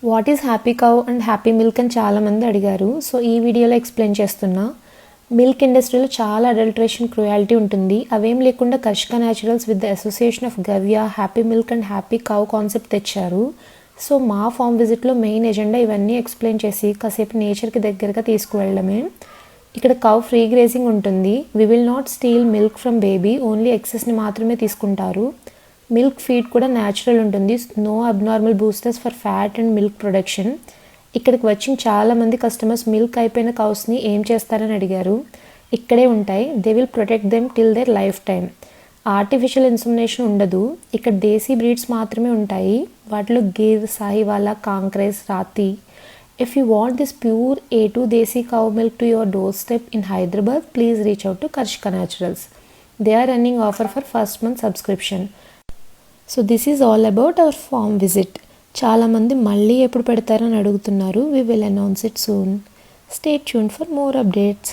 What is happy cow and happy milk అని చాలామంది అడిగారు. సో ఈ వీడియోలో ఎక్స్ప్లెయిన్ చేస్తున్నా. మిల్క్ ఇండస్ట్రీలో చాలా అడల్ట్రేషన్ క్రుయాలిటీ ఉంటుంది. అవేం లేకుండా Karshika naturals with the association of Gavya happy milk and happy cow concept తెచ్చారు. సో మా ఫామ్ విజిట్లో మెయిన్ ఎజెండా ఇవన్నీ ఎక్స్ప్లెయిన్ చేసి కాసేపు నేచర్కి దగ్గరగా తీసుకువెళ్ళడమే. ఇక్కడ కౌ ఫ్రీ గ్రేజింగ్ ఉంటుంది. We will not steal milk from baby, only ఎక్సెస్ని మాత్రమే తీసుకుంటారు. మిల్క్ ఫీడ్ కూడా న్యాచురల్ ఉంటుంది. No abnormal boosters for fat and milk production. ఇక్కడికి వచ్చిన చాలామంది కస్టమర్స్ మిల్క్ అయిపోయిన కౌస్ని ఏం చేస్తారని అడిగారు. ఇక్కడే ఉంటాయి. They will protect them till their life time. Artificial insemination ఉండదు. ఇక్కడ దేశీ బ్రీడ్స్ మాత్రమే ఉంటాయి. వాటిలో గిర్, సాహివాలా, కాంక్రేజ్, రాతి. If you want this pure A2 Desi cow milk to your doorstep in Hyderabad, please reach out to Karshika Naturals. They are running offer for first month subscription. So this is all about our farm visit. చాలామంది మళ్ళీ ఎప్పుడు పెడతారని అడుగుతున్నారు. We will announce it soon. Stay tuned for more updates.